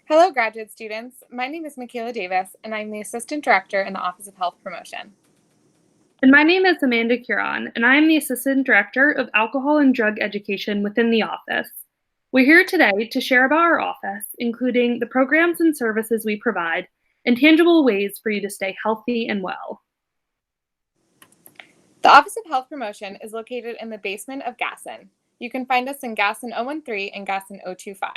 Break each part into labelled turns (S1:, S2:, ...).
S1: Hello, graduate students. My name is Michaela Davis, and I'm the Assistant Director in the Office of Health Promotion.
S2: And my name is Amanda Curon, and I am the Assistant Director of Alcohol and Drug Education within the office. We're here today to share about our office, including the programs and services we provide, and tangible ways for you to stay healthy and well.
S1: The Office of Health Promotion is located in the basement of Gasson. You can find us in Gasson 013 and Gasson 025.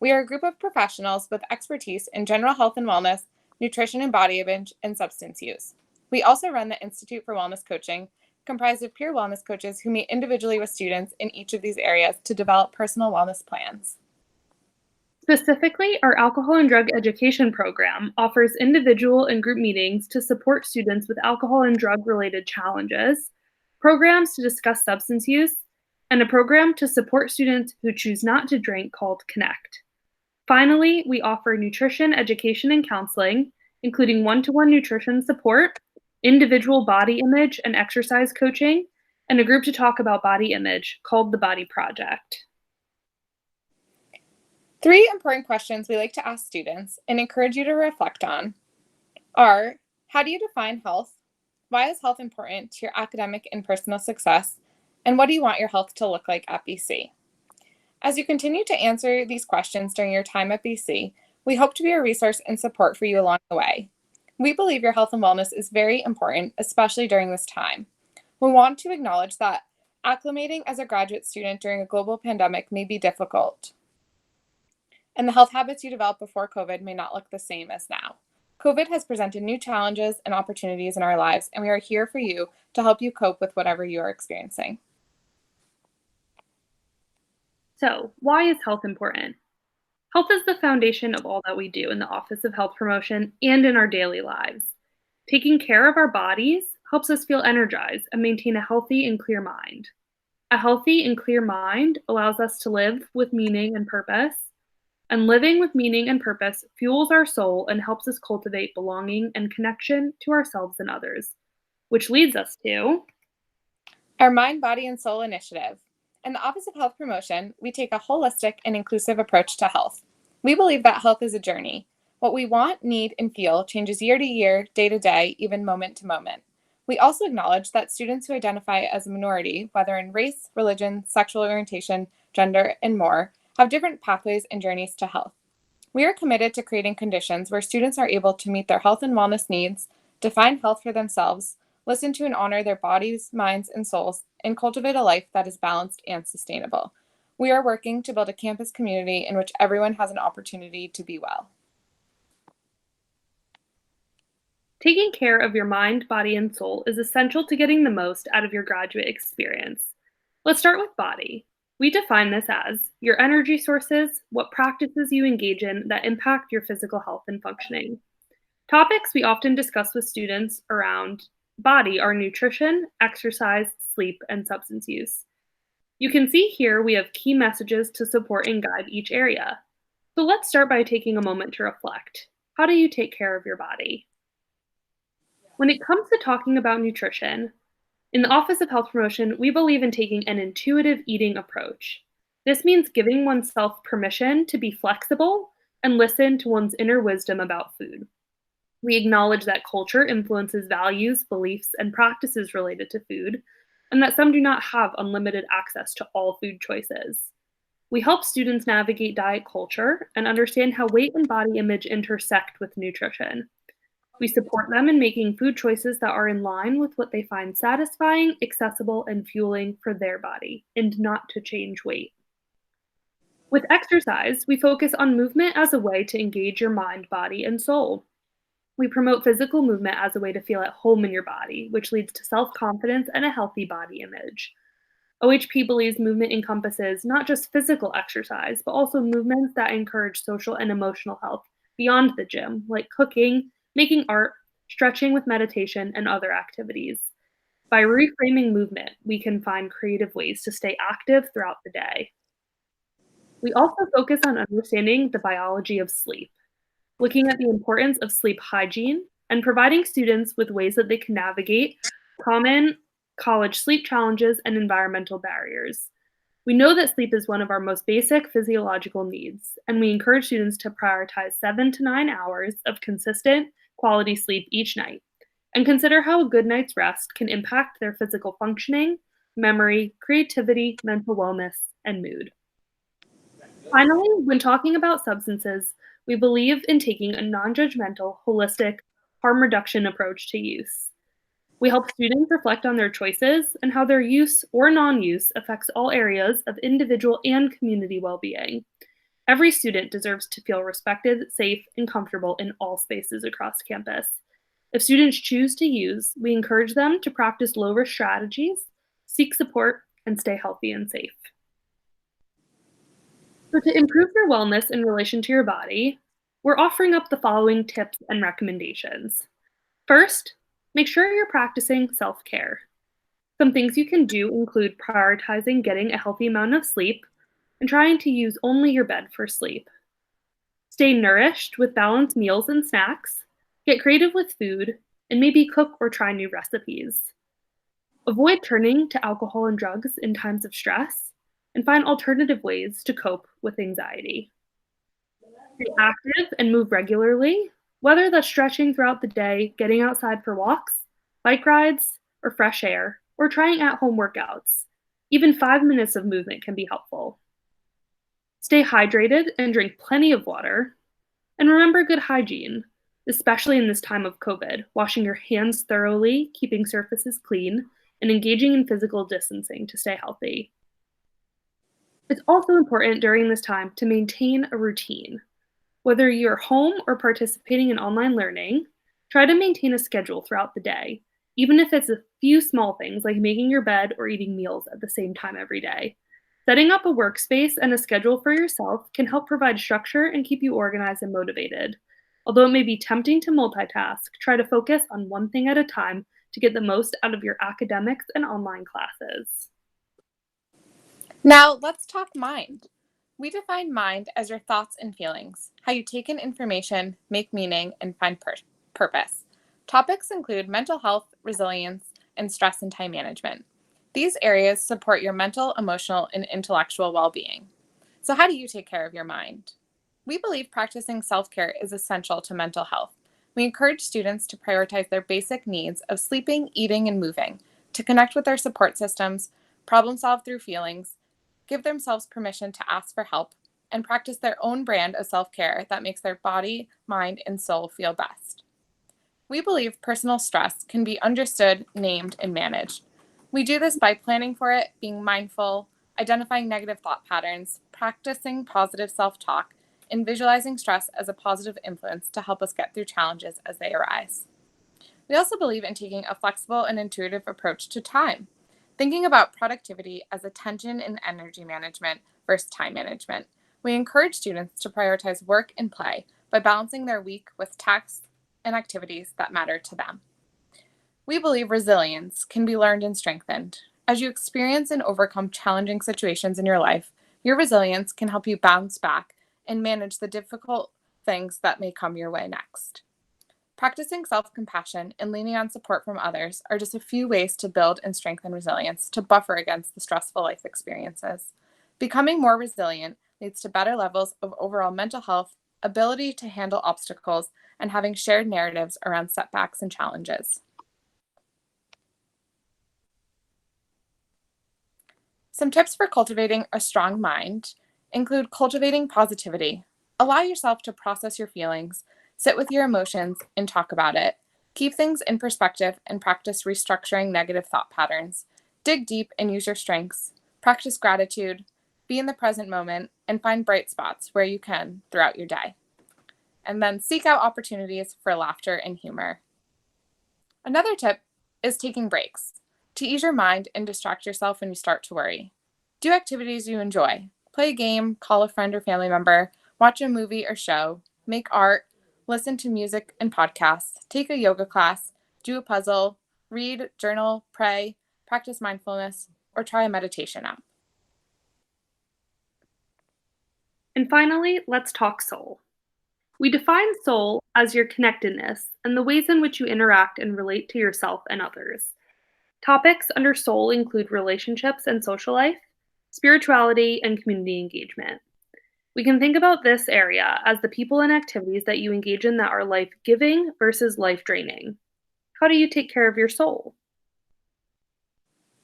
S1: We are a group of professionals with expertise in general health and wellness, nutrition and body image, and substance use. We also run the Institute for Wellness Coaching, comprised of peer wellness coaches who meet individually with students in each of these areas to develop personal wellness plans.
S2: Specifically, our alcohol and drug education program offers individual and group meetings to support students with alcohol and drug related challenges, programs to discuss substance use, and a program to support students who choose not to drink called Connect. Finally, we offer nutrition education and counseling, including one-to-one nutrition support, individual body image and exercise coaching, and a group to talk about body image called the Body Project.
S1: 3 important questions we like to ask students and encourage you to reflect on are: how do you define health? Why is health important to your academic and personal success? And what do you want your health to look like at BC? As you continue to answer these questions during your time at BC, we hope to be a resource and support for you along the way. We believe your health and wellness is very important, especially during this time. We want to acknowledge that acclimating as a graduate student during a global pandemic may be difficult, and the health habits you developed before COVID may not look the same as now. COVID has presented new challenges and opportunities in our lives, and we are here for you to help you cope with whatever you are experiencing.
S2: So, why is health important? Health is the foundation of all that we do in the Office of Health Promotion and in our daily lives. Taking care of our bodies helps us feel energized and maintain a healthy and clear mind. A healthy and clear mind allows us to live with meaning and purpose, and living with meaning and purpose fuels our soul and helps us cultivate belonging and connection to ourselves and others, which leads us to
S1: our Mind, Body, and Soul initiative. In the Office of Health Promotion, we take a holistic and inclusive approach to health. We believe that health is a journey. What we want, need, and feel changes year to year, day to day, even moment to moment. We also acknowledge that students who identify as a minority, whether in race, religion, sexual orientation, gender, and more, have different pathways and journeys to health. We are committed to creating conditions where students are able to meet their health and wellness needs, define health for themselves, listen to and honor their bodies, minds, and souls, and cultivate a life that is balanced and sustainable. We are working to build a campus community in which everyone has an opportunity to be well.
S2: taking care of your mind, body, and soul is essential to getting the most out of your graduate experience. Let's start with body. We define this as your energy sources, what practices you engage in that impact your physical health and functioning. Topics we often discuss with students around body are nutrition, exercise, sleep, and substance use. You can see here we have key messages to support and guide each area. So let's start by taking a moment to reflect. How do you take care of your body? When it comes to talking about nutrition, in the Office of Health Promotion, we believe in taking an intuitive eating approach. This means giving oneself permission to be flexible and listen to one's inner wisdom about food. We acknowledge that culture influences values, beliefs, and practices related to food, and that some do not have unlimited access to all food choices. We help students navigate diet culture and understand how weight and body image intersect with nutrition. We support them in making food choices that are in line with what they find satisfying, accessible, and fueling for their body, and not to change weight. With exercise, we focus on movement as a way to engage your mind, body, and soul. We promote physical movement as a way to feel at home in your body, which leads to self-confidence and a healthy body image. OHP believes movement encompasses not just physical exercise, but also movements that encourage social and emotional health beyond the gym, like cooking, making art, stretching with meditation, and other activities. By reframing movement, we can find creative ways to stay active throughout the day. We also focus on understanding the biology of sleep, looking at the importance of sleep hygiene, and providing students with ways that they can navigate common college sleep challenges and environmental barriers. We know that sleep is one of our most basic physiological needs, and we encourage students to prioritize 7 to 9 hours of consistent, quality sleep each night, and consider how a good night's rest can impact their physical functioning, memory, creativity, mental wellness, and mood. Finally, when talking about substances, we believe in taking a non judgmental, holistic, harm reduction approach to use. We help students reflect on their choices and how their use or non use affects all areas of individual and community well being. Every student deserves to feel respected, safe, and comfortable in all spaces across campus. If students choose to use, we encourage them to practice low risk strategies, seek support, and stay healthy and safe. So, to improve your wellness in relation to your body, we're offering up the following tips and recommendations. First, make sure you're practicing self care. Some things you can do include prioritizing getting a healthy amount of sleep and trying to use only your bed for sleep. Stay nourished with balanced meals and snacks, get creative with food, and maybe cook or try new recipes. Avoid turning to alcohol and drugs in times of stress, and find alternative ways to cope with anxiety. Stay active and move regularly, whether that's stretching throughout the day, getting outside for walks, bike rides, or fresh air, or trying at home workouts. Even 5 minutes of movement can be helpful. Stay hydrated and drink plenty of water. And remember good hygiene, especially in this time of COVID, washing your hands thoroughly, keeping surfaces clean, and engaging in physical distancing to stay healthy. It's also important during this time to maintain a routine. Whether you're home or participating in online learning, try to maintain a schedule throughout the day, even if it's a few small things like making your bed or eating meals at the same time every day. Setting up a workspace and a schedule for yourself can help provide structure and keep you organized and motivated. Although it may be tempting to multitask, try to focus on one thing at a time to get the most out of your academics and online classes.
S1: Now, let's talk mind. We define mind as your thoughts and feelings, how you take in information, make meaning, and find purpose. Topics include mental health, resilience, and stress and time management. These areas support your mental, emotional, and intellectual well being. So, how do you take care of your mind? We believe practicing self care is essential to mental health. We encourage students to prioritize their basic needs of sleeping, eating, and moving, to connect with their support systems, problem solve through feelings, give themselves permission to ask for help, and practice their own brand of self care that makes their body, mind, and soul feel best. We believe personal stress can be understood, named, and managed. We do this by planning for it, being mindful, identifying negative thought patterns, practicing positive self talk, and visualizing stress as a positive influence to help us get through challenges as they arise. We also believe in taking a flexible and intuitive approach to time, thinking about productivity as attention and energy management versus time management. We encourage students to prioritize work and play by balancing their week with tasks and activities that matter to them. We believe resilience can be learned and strengthened. As you experience and overcome challenging situations in your life, your resilience can help you bounce back and manage the difficult things that may come your way next. Practicing self compassion and leaning on support from others are just a few ways to build and strengthen resilience to buffer against the stressful life experiences. Becoming more resilient leads to better levels of overall mental health, ability to handle obstacles, and having shared narratives around setbacks and challenges. Some tips for cultivating a strong mind include cultivating positivity. Allow yourself to process your feelings, sit with your emotions, and talk about it. Keep things in perspective and practice restructuring negative thought patterns. Dig deep and use your strengths. Practice gratitude. Be in the present moment and find bright spots where you can throughout your day. And then seek out opportunities for laughter and humor. Another tip is taking breaks to ease your mind and distract yourself when you start to worry. Do activities you enjoy. Play a game, call a friend or family member, watch a movie or show, make art, listen to music and podcasts, take a yoga class, do a puzzle, read, journal, pray, practice mindfulness, or try a meditation app.
S2: And finally, let's talk soul. We define soul as your connectedness and the ways in which you interact and relate to yourself and others. Topics under soul include relationships and social life, Spirituality and community engagement. We can think about this area as the people and activities that you engage in that are life giving versus life draining. How do you take care of your soul?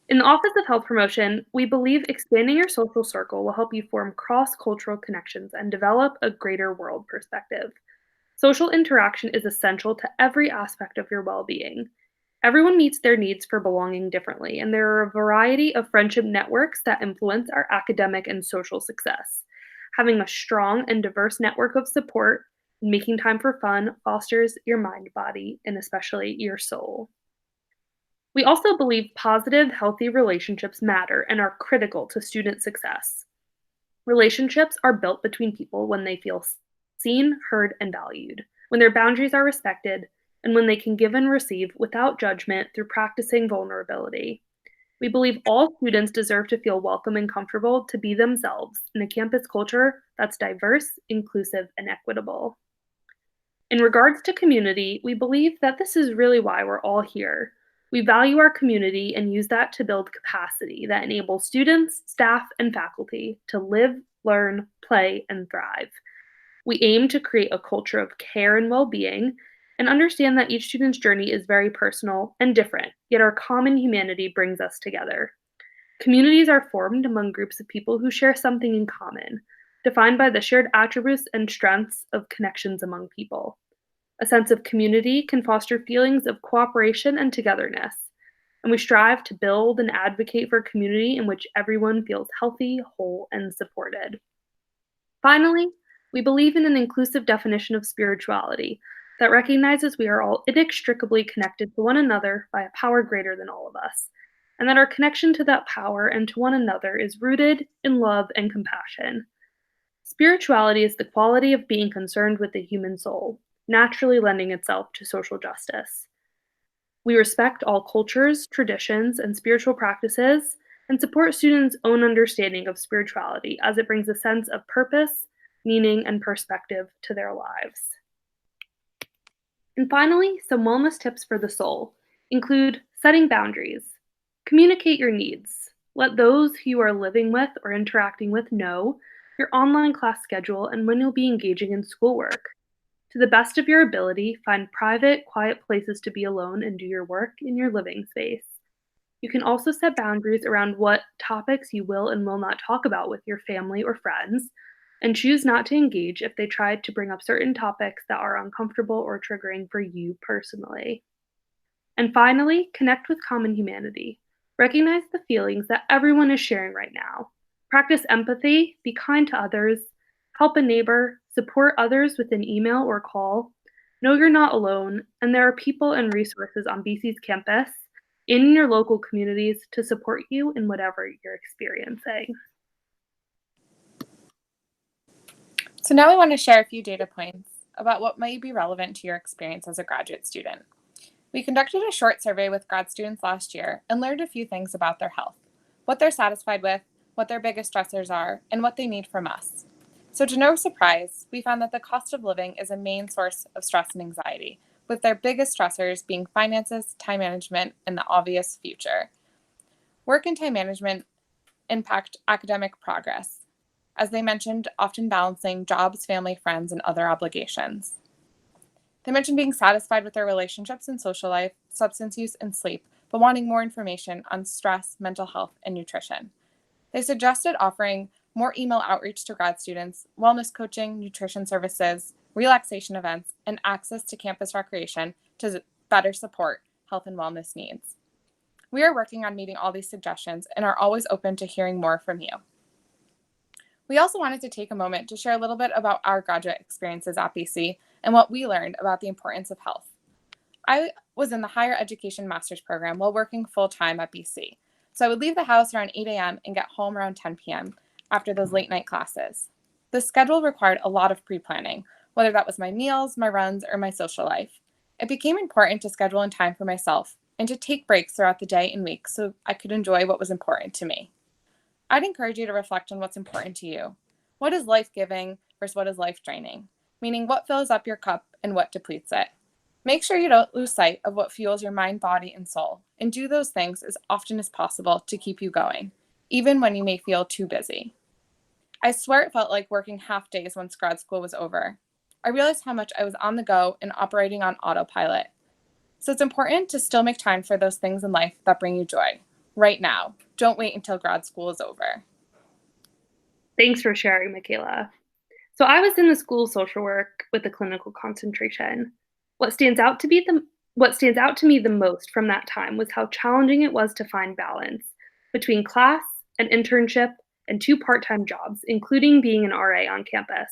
S2: In the Office of Health Promotion, we believe expanding your social circle will help you form cross cultural connections and develop a greater world perspective. Social interaction is essential to every aspect of your well being. Everyone meets their needs for belonging differently, and there are a variety of friendship networks that influence our academic and social success. Having a strong and diverse network of support and making time for fun fosters your mind, body, and especially your soul. We also believe positive, healthy relationships matter and are critical to student success. Relationships are built between people when they feel seen, heard, and valued, when their boundaries are respected, and when they can give and receive without judgment through practicing vulnerability. We believe all students deserve to feel welcome and comfortable to be themselves in a campus culture that's diverse, inclusive, and equitable. In regards to community, we believe that this is really why we're all here. We value our community and use that to build capacity that enables students, staff, and faculty to live, learn, play, and thrive. We aim to create a culture of care and well being and understand that each student's journey is very personal and different, yet our common humanity brings us together. Communities are formed among groups of people who share something in common, defined by the shared attributes and strengths of connections among people. A sense of community can foster feelings of cooperation and togetherness, and we strive to build and advocate for a community in which everyone feels healthy, whole, and supported. Finally, we believe in an inclusive definition of spirituality that recognizes we are all inextricably connected to one another by a power greater than all of us, and that our connection to that power and to one another is rooted in love and compassion. Spirituality is the quality of being concerned with the human soul, naturally lending itself to social justice. We respect all cultures, traditions, and spiritual practices, and support students' own understanding of spirituality as it brings a sense of purpose, meaning, and perspective to their lives. And finally, some wellness tips for the soul include setting boundaries, communicate your needs, let those who you are living with or interacting with know your online class schedule and when you'll be engaging in schoolwork. To the best of your ability, find private, quiet places to be alone and do your work in your living space. You can also set boundaries around what topics you will and will not talk about with your family or friends, and choose not to engage if they try to bring up certain topics that are uncomfortable or triggering for you personally. And finally, connect with common humanity. Recognize the feelings that everyone is sharing right now. Practice empathy, be kind to others, help a neighbor, support others with an email or call. Know you're not alone, and there are people and resources on BC's campus in your local communities to support you in whatever you're experiencing.
S1: So now we want to share a few data points about what might be relevant to your experience as a graduate student. We conducted a short survey with grad students last year and learned a few things about their health, what they're satisfied with, what their biggest stressors are, and what they need from us. So to no surprise, we found that the cost of living is a main source of stress and anxiety, with their biggest stressors being finances, time management, and the obvious future. Work and time management impact academic progress, as they mentioned, often balancing jobs, family, friends, and other obligations. They mentioned being satisfied with their relationships and social life, substance use, and sleep, but wanting more information on stress, mental health, and nutrition. They suggested offering more email outreach to grad students, wellness coaching, nutrition services, relaxation events, and access to campus recreation to better support health and wellness needs. We are working on meeting all these suggestions and are always open to hearing more from you. We also wanted to take a moment to share a little bit about our graduate experiences at BC and what we learned about the importance of health. I was in the higher education master's program while working full-time at BC, so I would leave the house around 8 a.m. and get home around 10 p.m. after those late night classes. The schedule required a lot of pre-planning, whether that was my meals, my runs, or my social life. It became important to schedule in time for myself and to take breaks throughout the day and week so I could enjoy what was important to me. I'd encourage you to reflect on what's important to you. What is life-giving versus what is life-draining? Meaning what fills up your cup and what depletes it. Make sure you don't lose sight of what fuels your mind, body, and soul, and do those things as often as possible to keep you going, even when you may feel too busy. I swear it felt like working half days once grad school was over. I realized how much I was on the go and operating on autopilot. So it's important to still make time for those things in life that bring you joy. Right now. Don't wait until grad school is over.
S2: Thanks for sharing, Michaela. So I was in the school of social work with a clinical concentration. What stands out to be the what stands out to me the most from that time was how challenging it was to find balance between class, an internship, and two part-time jobs, including being an RA on campus.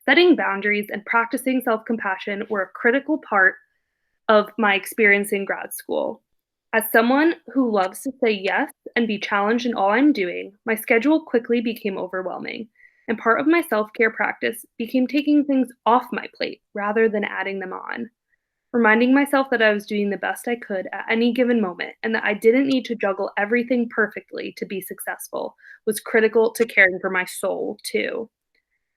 S2: Setting boundaries and practicing self-compassion were a critical part of my experience in grad school. As someone who loves to say yes and be challenged in all I'm doing, my schedule quickly became overwhelming, and part of my self care practice became taking things off my plate rather than adding them on. Reminding myself that I was doing the best I could at any given moment and that I didn't need to juggle everything perfectly to be successful was critical to caring for my soul, too.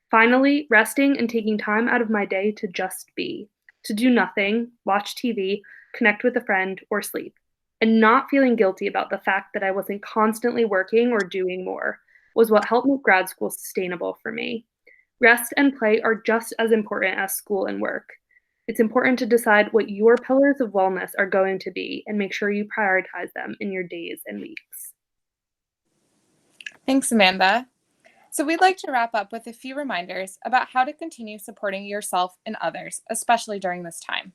S2: Finally, resting and taking time out of my day to just be, to do nothing, watch TV, connect with a friend, or sleep, and not feeling guilty about the fact that I wasn't constantly working or doing more was what helped make grad school sustainable for me. Rest and play are just as important as school and work. It's important to decide what your pillars of wellness are going to be and make sure you prioritize them in your days and weeks.
S1: Thanks, Amanda. So we'd like to wrap up with a few reminders about how to continue supporting yourself and others, especially during this time.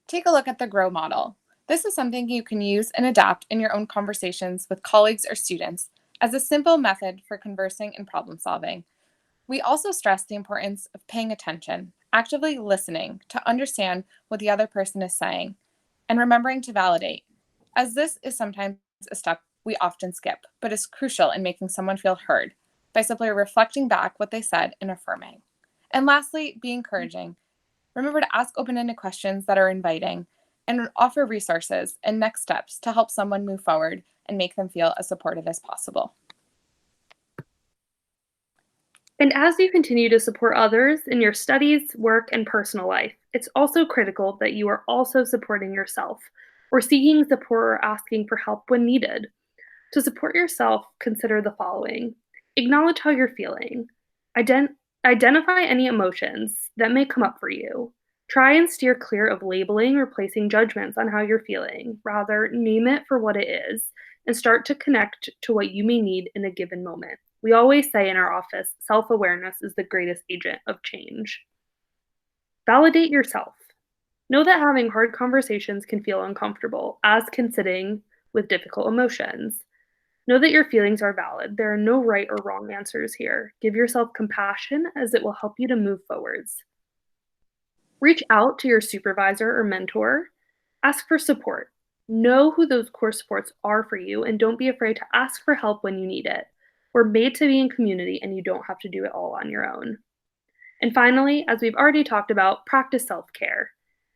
S1: Take a look at the GROW model. This is something you can use and adapt in your own conversations with colleagues or students as a simple method for conversing and problem solving. We also stress the importance of paying attention, actively listening to understand what the other person is saying, and remembering to validate, as this is sometimes a step we often skip, but is crucial in making someone feel heard by simply reflecting back what they said and affirming. And lastly, be encouraging. Remember to ask open-ended questions that are inviting and offer resources and next steps to help someone move forward and make them feel as supported as possible.
S2: And as you continue to support others in your studies, work, and personal life, it's also critical that you are also supporting yourself or seeking support or asking for help when needed. To support yourself, consider the following. Acknowledge how you're feeling. Identify any emotions that may come up for you. Try and steer clear of labeling or placing judgments on how you're feeling. Rather, name it for what it is and start to connect to what you may need in a given moment. We always say in our office, self-awareness is the greatest agent of change. Validate yourself. Know that having hard conversations can feel uncomfortable, as can sitting with difficult emotions. Know that your feelings are valid. There are no right or wrong answers here. Give yourself compassion as it will help you to move forwards. Reach out to your supervisor or mentor. Ask for support. Know who those core supports are for you and don't be afraid to ask for help when you need it. We're made to be in community and you don't have to do it all on your own. And finally, as we've already talked about, practice self-care.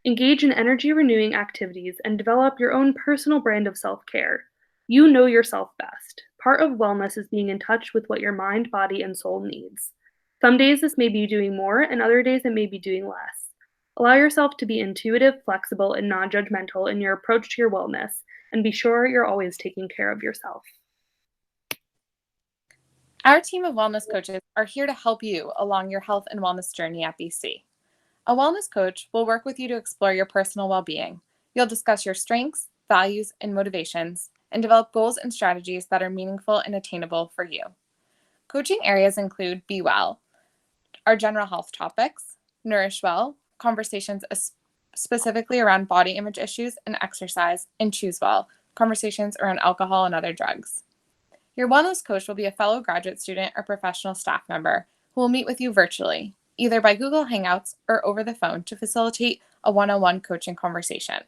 S2: Engage in energy renewing activities and develop your own personal brand of self-care. You know yourself best. Part of wellness is being in touch with what your mind, body, and soul needs. Some days this may be doing more, and other days it may be doing less. Allow yourself to be intuitive, flexible, and non judgmental in your approach to your wellness, and be sure you're always taking care of yourself.
S1: Our team of wellness coaches are here to help you along your health and wellness journey at BC. A wellness coach will work with you to explore your personal well-being. You'll discuss your strengths, values, and motivations, and develop goals and strategies that are meaningful and attainable for you. Coaching areas include Be Well, our general health topics, Nourish Well, conversations specifically around body image issues and exercise, and Choose Well, conversations around alcohol and other drugs. Your wellness coach will be a fellow graduate student or professional staff member who will meet with you virtually, either by Google Hangouts or over the phone to facilitate a one-on-one coaching conversation.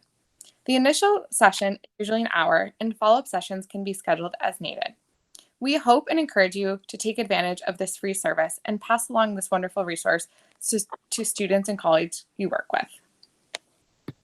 S1: The initial session is usually an hour, and follow-up sessions can be scheduled as needed. We hope and encourage you to take advantage of this free service and pass along this wonderful resource to students and colleagues you work with.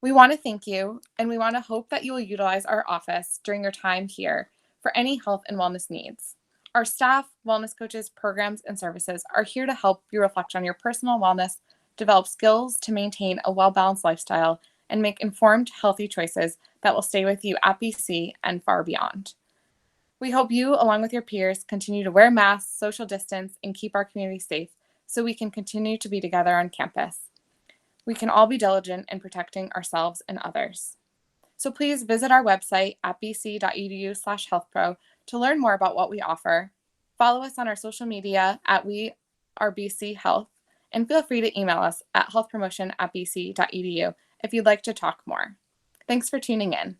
S1: We want to thank you, and we want to hope that you will utilize our office during your time here for any health and wellness needs. Our staff, wellness coaches, programs, and services are here to help you reflect on your personal wellness, develop skills to maintain a well-balanced lifestyle, and make informed, healthy choices that will stay with you at BC and far beyond. We hope you, along with your peers, continue to wear masks, social distance, and keep our community safe so we can continue to be together on campus. We can all be diligent in protecting ourselves and others. So please visit our website at bc.edu/healthpro to learn more about what we offer. Follow us on our social media at wearebchealth, and feel free to email us at healthpromotion@bc.edu if you'd like to talk more. Thanks for tuning in.